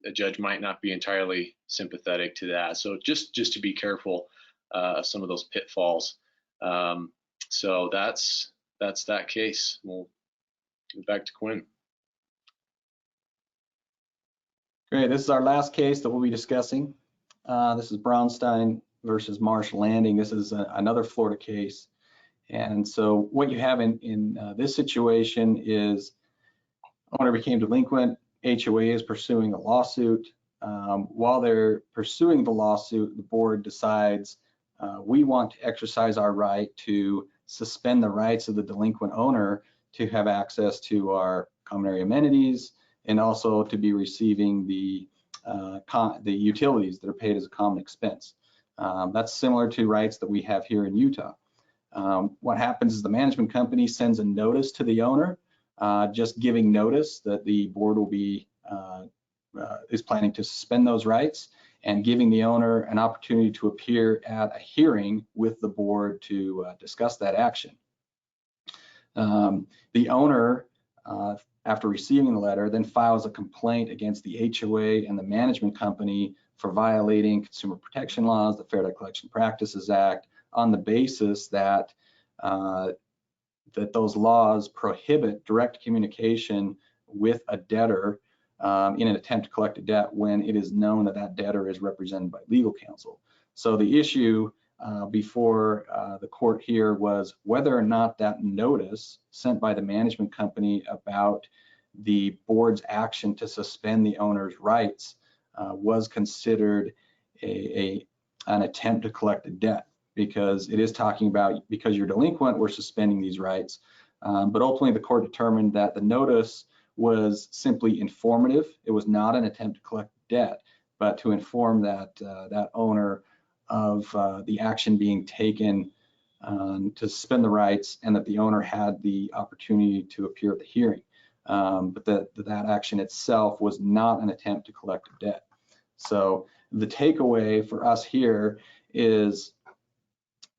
a judge might not be entirely sympathetic to that. So just to be careful of some of those pitfalls. So that's that case. We'll get back to Quinn. Great, this is our last case that we'll be discussing. This is Braunstein versus Marsh Landing. This is another Florida case. And so what you have in this situation is owner became delinquent, HOA is pursuing a lawsuit. While they're pursuing the lawsuit, the board decides we want to exercise our right to suspend the rights of the delinquent owner to have access to our common area amenities and also to be receiving the utilities that are paid as a common expense. That's similar to rights that we have here in Utah. What happens is the management company sends a notice to the owner, just giving notice that the board will be is planning to suspend those rights and giving the owner an opportunity to appear at a hearing with the board to discuss that action. The owner, after receiving the letter, then files a complaint against the HOA and the management company for violating consumer protection laws, the Fair Debt Collection Practices Act, on the basis that that those laws prohibit direct communication with a debtor in an attempt to collect a debt when it is known that that debtor is represented by legal counsel. So the issue before the court here was whether or not that notice sent by the management company about the board's action to suspend the owner's rights was considered an attempt to collect a debt, because it is talking about, because you're delinquent, we're suspending these rights. But ultimately the court determined that the notice was simply informative. It was not an attempt to collect debt, but to inform that that owner of the action being taken to suspend the rights, and that the owner had the opportunity to appear at the hearing. But that action itself was not an attempt to collect a debt. So the takeaway for us here is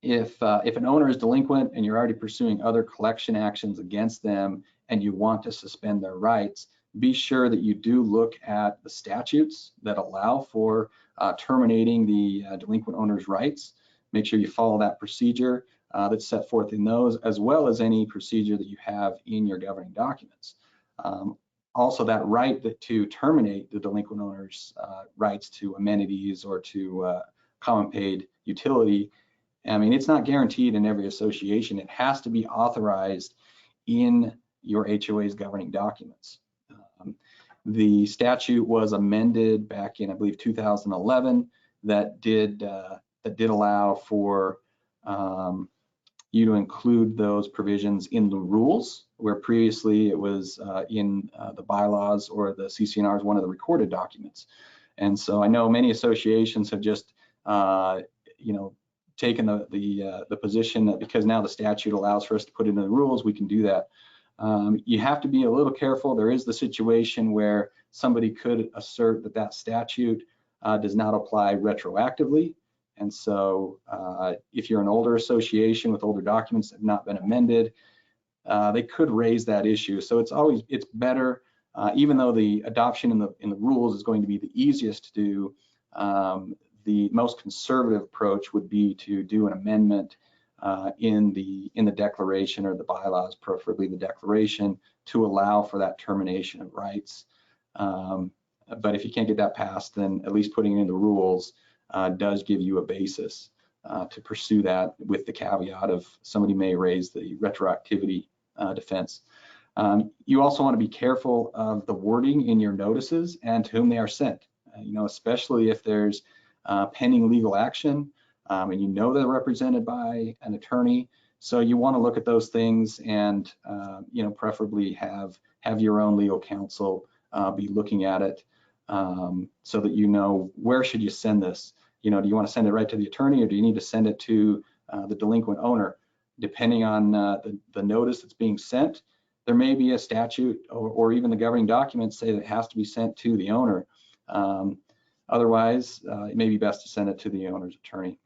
if an owner is delinquent and you're already pursuing other collection actions against them and you want to suspend their rights, be sure that you do look at the statutes that allow for terminating the delinquent owner's rights. Make sure you follow that procedure that's set forth in those, as well as any procedure that you have in your governing documents. Also, that right to terminate the delinquent owner's rights to amenities or to common paid utility, I mean, it's not guaranteed in every association. It has to be authorized in your HOA's governing documents. The statute was amended back in, I believe, 2011 that did allow for you to include those provisions in the rules, where previously it was in the bylaws or the CC&R is one of the recorded documents. And so I know many associations have just taken the position that because now the statute allows for us to put it in the rules, we can do that. You have to be a little careful. There is the situation where somebody could assert that that statute does not apply retroactively. And so if you're an older association with older documents that have not been amended, they could raise that issue. So it's better, even though the adoption in the rules is going to be the easiest to do, the most conservative approach would be to do an amendment in the declaration or the bylaws, preferably the declaration, to allow for that termination of rights. But if you can't get that passed, then at least putting it in the rules does give you a basis to pursue that, with the caveat of somebody may raise the retroactivity defense. You also want to be careful of the wording in your notices and to whom they are sent. Especially if there's pending legal action and you know they're represented by an attorney. So you want to look at those things and preferably have your own legal counsel be looking at it so that you know where should you send this. Do you want to send it right to the attorney, or do you need to send it to the delinquent owner? Depending on the notice that's being sent, there may be a statute or even the governing documents say that it has to be sent to the owner. Otherwise, it may be best to send it to the owner's attorney.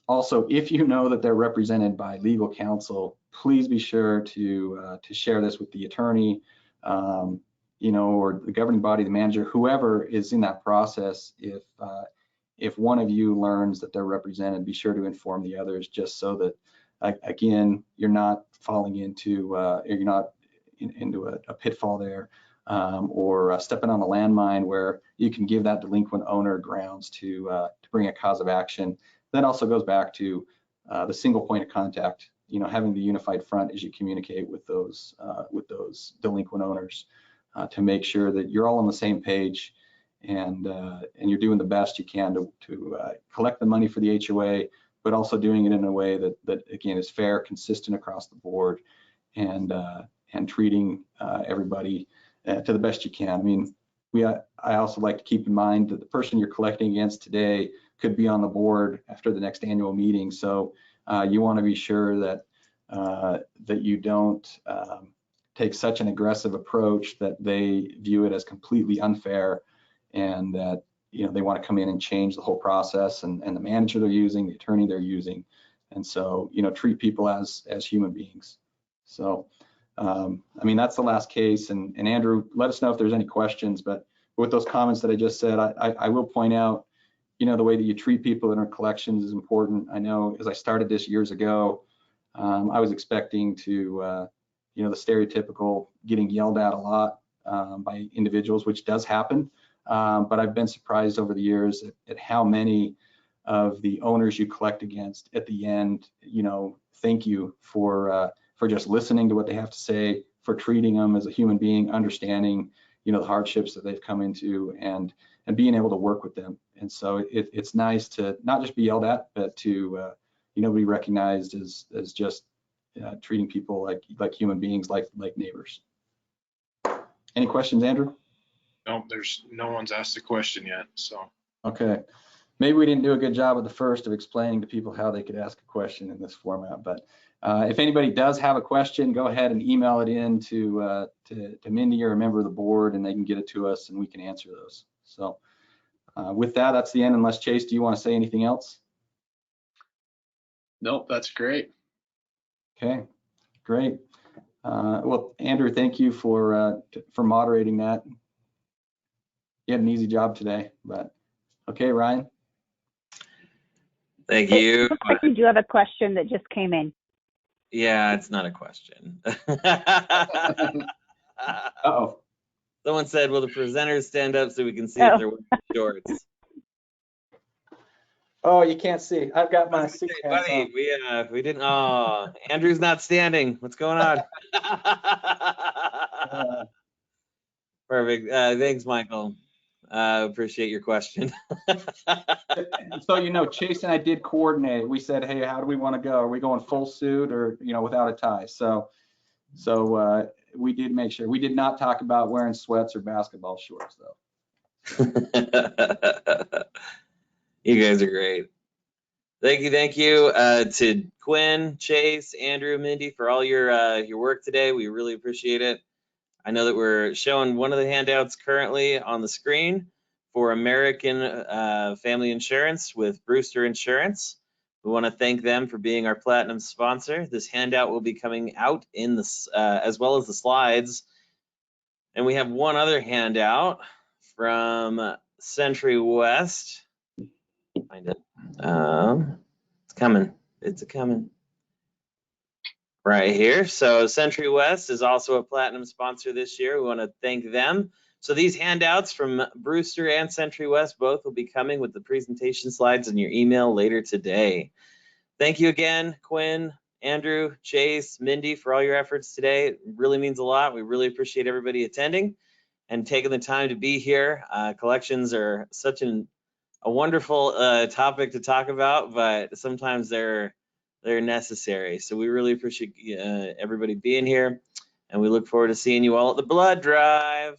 Also, if you know that they're represented by legal counsel, please be sure to share this with the attorney, or the governing body, the manager, whoever is in that process. If one of you learns that they're represented, be sure to inform the others, just so that, again, you're not falling into into a pitfall there. Or stepping on a landmine where you can give that delinquent owner grounds to bring a cause of action. That also goes back to the single point of contact, having the unified front as you communicate with those delinquent owners to make sure that you're all on the same page and you're doing the best you can to collect the money for the HOA, but also doing it in a way that again is fair, consistent across the board, and treating everybody to the best you can. I mean, I also like to keep in mind that the person you're collecting against today could be on the board after the next annual meeting. So you want to be sure that that you don't take such an aggressive approach that they view it as completely unfair, and that they want to come in and change the whole process and the manager they're using, the attorney they're using, and so treat people as human beings. So I mean, that's the last case, and Andrew, let us know if there's any questions. But with those comments that I just said, I will point out, the way that you treat people in our collections is important. I know as I started this years ago, I was expecting to, the stereotypical getting yelled at a lot by individuals, which does happen. But I've been surprised over the years at how many of the owners you collect against at the end, thank you for just listening to what they have to say, for treating them as a human being, understanding, the hardships that they've come into, and being able to work with them. And so it's nice to not just be yelled at, but to be recognized as just treating people like human beings, like neighbors. Any questions, Andrew? No, no one's asked a question yet, so. Okay, maybe we didn't do a good job at the first of explaining to people how they could ask a question in this format, but if anybody does have a question, go ahead and email it in to Mindy or a member of the board, and they can get it to us and we can answer those. So with that, that's the end, unless Chase, do you want to say anything else? Nope, that's great. Okay, great. Well, Andrew, thank you for moderating that. You had an easy job today, but okay, Ryan. Thank you. It looks like you do have a question that just came in. Yeah, it's not a question. Uh-oh. Someone said, will the presenters stand up so we can see if they're wearing shorts? Oh, you can't see. I've got my Buddy, on. we didn't. Oh, Andrew's not standing. What's going on? Perfect. Thanks, Michael. Appreciate your question. So, Chase and I did coordinate. We said, hey, how do we want to go? Are we going full suit or, without a tie? So we did make sure. We did not talk about wearing sweats or basketball shorts, though. You guys are great. Thank you to Quinn, Chase, Andrew, Mindy for all your work today. We really appreciate it. I know that we're showing one of the handouts currently on the screen for American Family Insurance with Brewster Insurance. We want to thank them for being our platinum sponsor. This handout will be coming out in the as well as the slides. And we have one other handout from Century West. Find it. It's coming. It's coming. Right here. So Century West is also a platinum sponsor this year. We want to thank them. So these handouts from Brewster and Century West both will be coming with the presentation slides in your email later today. Thank you again, Quinn, Andrew, Chase, Mindy, for all your efforts today. It really means a lot. We really appreciate everybody attending and taking the time to be here. Collections are such a wonderful topic to talk about, but sometimes they're necessary. So we really appreciate everybody being here, and we look forward to seeing you all at the blood drive.